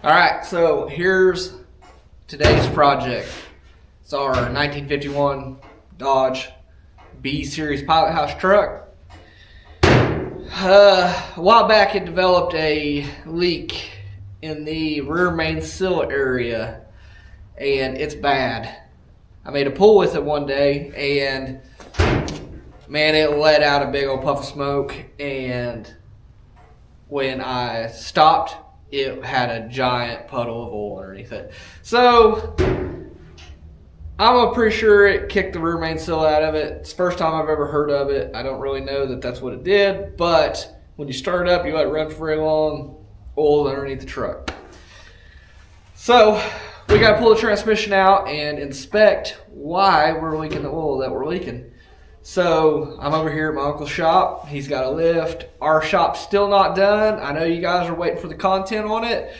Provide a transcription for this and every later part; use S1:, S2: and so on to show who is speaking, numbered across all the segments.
S1: All right, so here's today's project. It's our 1951 Dodge B Series Pilot House truck. A while back, it developed a leak in the rear main seal area, and it's bad. I made a pull with it one day, and man, it let out a big old puff of smoke, and when I stopped, it had a giant puddle of oil underneath it. So I'm pretty sure it kicked the rear main seal out of it. It's the first time I've ever heard of it. I don't really know that that's what it did, but when you start it up, you let it run for very long, oil underneath the truck. So we got to pull the transmission out and inspect why we're leaking the oil that we're leaking. So I'm over here at my uncle's shop. He's got a lift. Our shop's still not done. I know you guys are waiting for the content on it.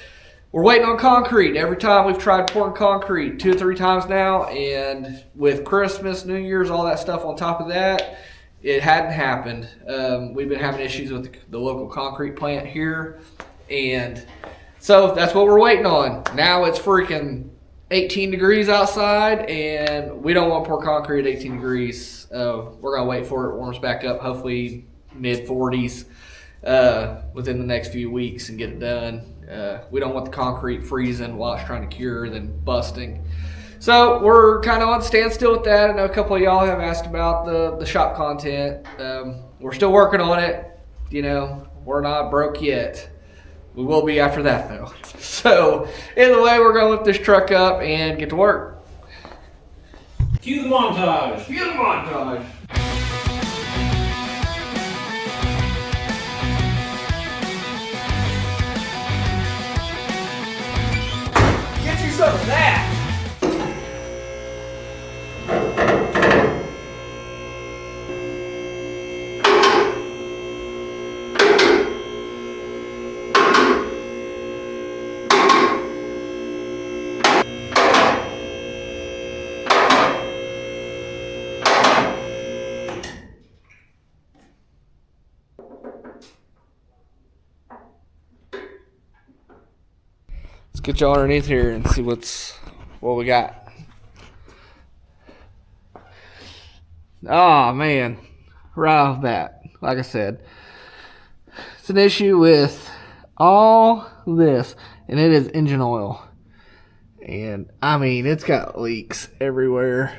S1: We're waiting on concrete. Every time we've tried pouring concrete 2 or 3 times now, and with Christmas, New Year's, all that stuff on top of that, it hadn't happened. We've been having issues with the local concrete plant here, and so that's what we're waiting on. Now it's freaking 18 degrees outside, and we don't want to pour concrete at 18 degrees. We're going to wait for it warms back up, hopefully mid-40s within the next few weeks, and get it done. We don't want the concrete freezing while it's trying to cure, then busting. So we're kind of on standstill with that. I know a couple of y'all have asked about the shop content. We're still working on it. You know, we're not broke yet. We will be after that, though. So either way, we're going to lift this truck up and get to work.
S2: Cue the montage.
S1: Cue the montage.
S2: Get you some of that.
S1: Let's get you underneath here and see what we got. Oh man, right off the bat, like I said, it's an issue with all this, and it is engine oil. And I mean, it's got leaks everywhere.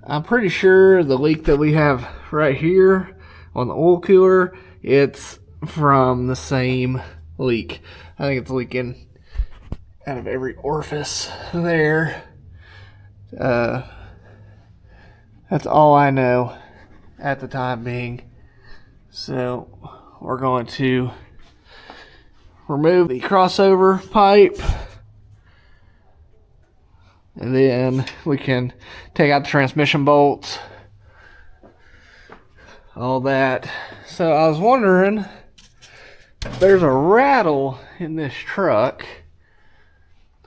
S1: I'm pretty sure the leak that we have right here on the oil cooler, it's from the same leak. I think it's leaking out of every orifice there. That's all I know at the time being. So we're going to remove the crossover pipe, and then we can take out the transmission bolts, all that. So I was wondering, there's a rattle in this truck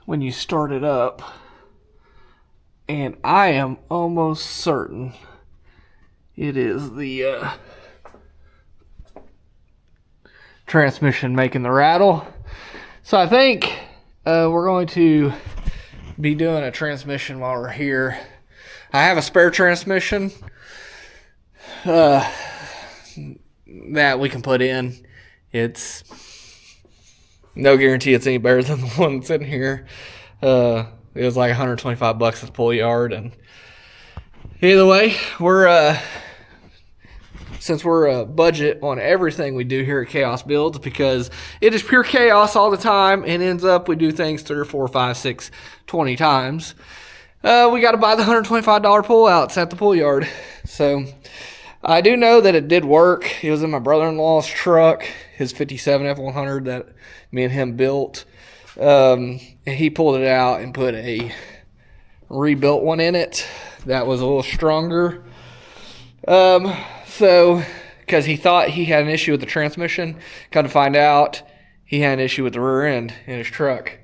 S1: when you start it up, and I am almost certain it is the transmission making the rattle. So I think we're going to be doing a transmission while we're here. I have a spare transmission that we can put in. It's no guarantee it's any better than the one that's in here. It was like $125 at the pull yard, and either way, since we're a budget on everything we do here at Khaos Builds, because it is pure chaos all the time, and ends up we do things 3 or 4, 5, 6, 20 times. We got to buy the $125 pull-outs at the pull yard. So I do know that it did work. It was in my brother-in-law's truck, his 57 F100 that me and him built. And he pulled it out and put a rebuilt one in it that was a little stronger. So, because he thought he had an issue with the transmission, come to find out he had an issue with the rear end in his truck.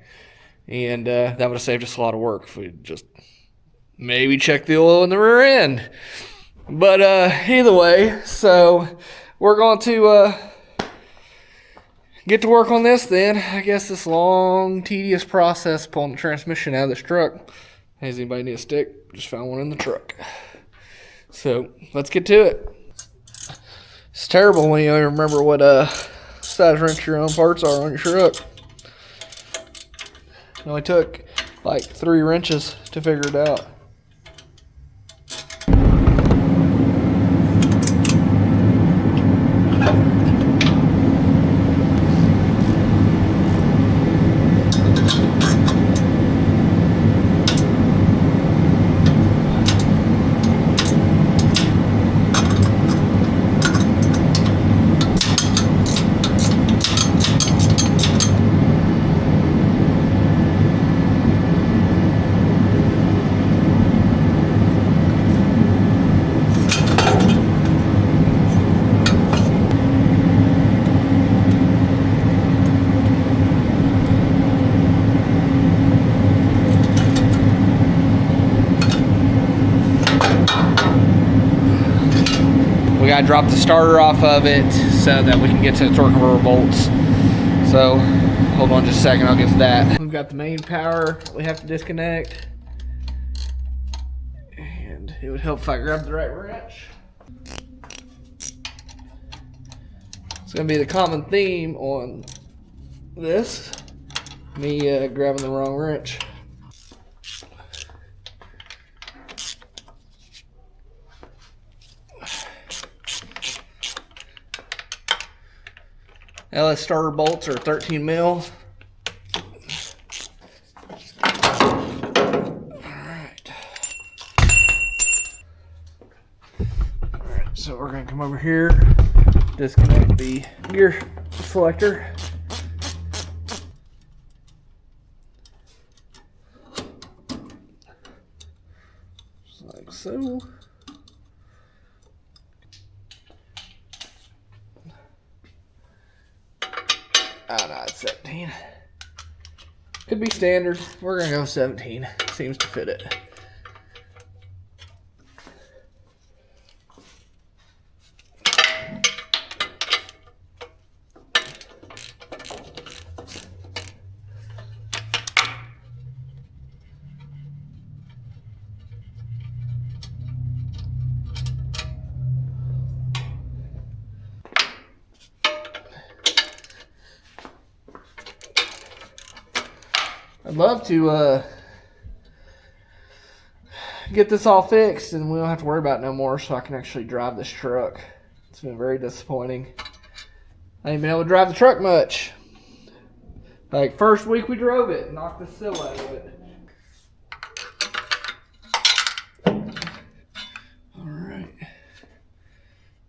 S1: And that would have saved us a lot of work if we just maybe checked the oil in the rear end. But either way, so we're going to get to work on this then. I guess this long, tedious process pulling the transmission out of this truck. Has anybody need a stick? Just found one in the truck. So let's get to it. It's terrible when you don't remember what size wrench your own parts are on your truck. It only took like 3 wrenches to figure it out. I dropped the starter off of it so that we can get to the torque converter bolts. So hold on just a second, I'll get to that. We've got the main power we have to disconnect, and it would help if I grabbed the right wrench. It's gonna be the common theme on this, me grabbing the wrong wrench. LS starter bolts are 13 mil. Alright, so we're going to come over here, disconnect the gear selector. Just like so. Oh no, it's 17. Could be standard. We're gonna go 17. Seems to fit it. I'd love to get this all fixed and we don't have to worry about it no more, so I can actually drive this truck. It's been very disappointing. I ain't been able to drive the truck much. Like first week we drove it, knocked the sill out of it. Alright.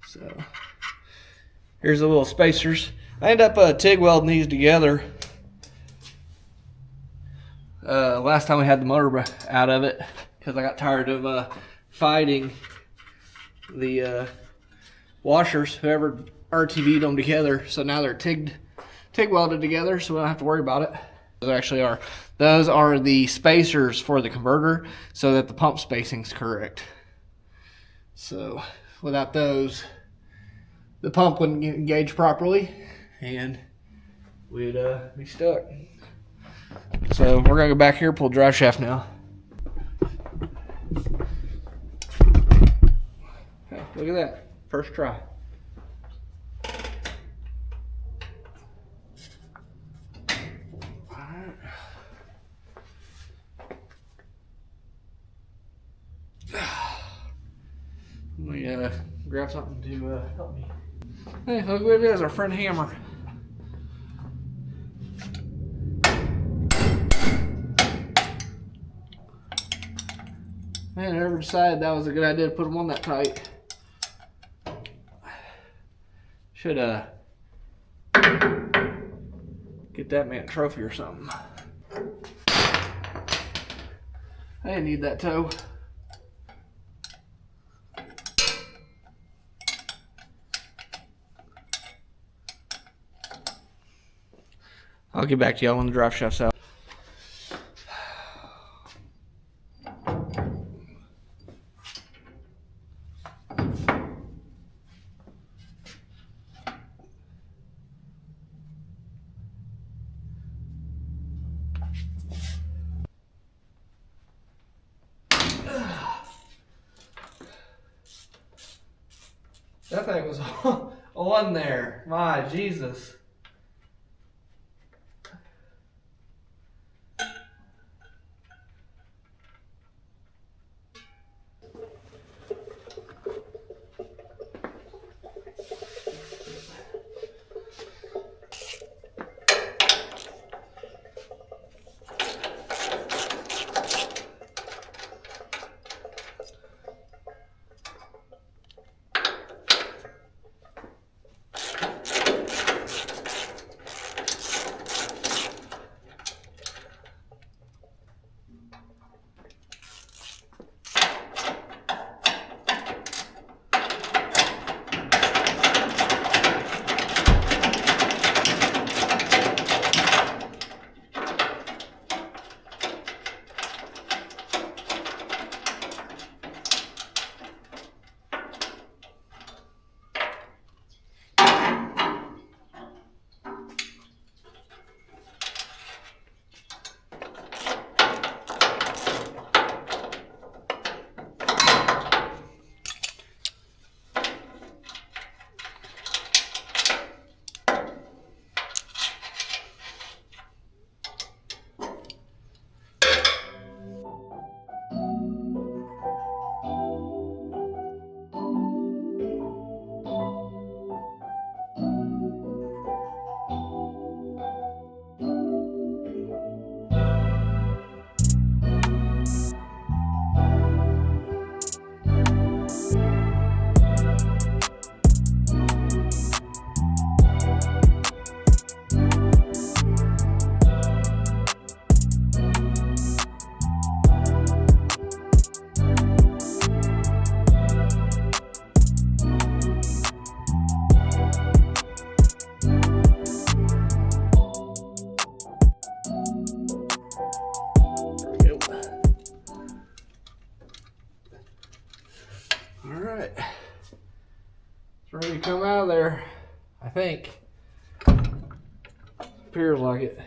S1: So here's the little spacers. I ended up TIG welding these together. Last time we had the motor out of it because I got tired of fighting the washers. Whoever RTV'd them together, so now they're TIG welded together, so we don't have to worry about it. Those are the spacers for the converter, so that the pump spacing's correct. So without those, the pump wouldn't get engaged properly, and we'd be stuck. So we're gonna go back here, pull the drive shaft now. Okay, look at that, first try. Alright. Let me grab something to help me. Hey, look what it is, our friend Hammer. Man, I never decided that was a good idea to put them on that tight. Should get that man a trophy or something. I didn't need that toe. I'll get back to y'all when the drive shaft's out. that thing was on there. My Jesus. Alright. It's ready to come out of there, I think. Appears like it.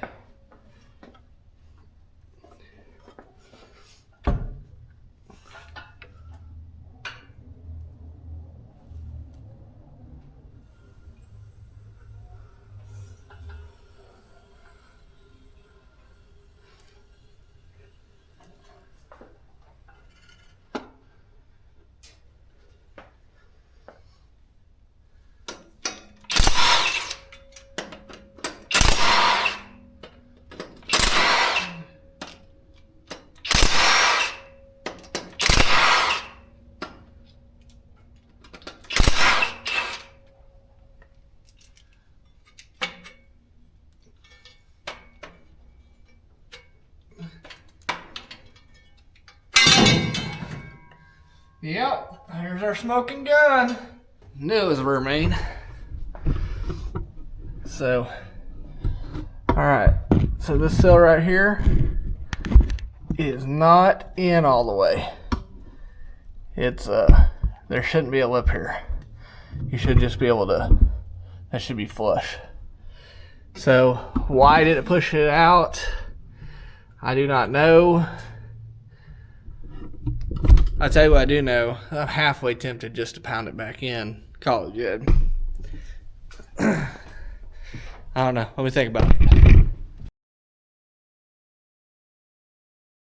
S1: Yep, here's our smoking gun. Knew it was a remain. So, alright, so this cell right here is not in all the way. It's, there shouldn't be a lip here. You should just be able to, that should be flush. So, why did it push it out? I do not know. I'll tell you what I do know. I'm halfway tempted just to pound it back in. Call it good. I don't know. Let me think about it.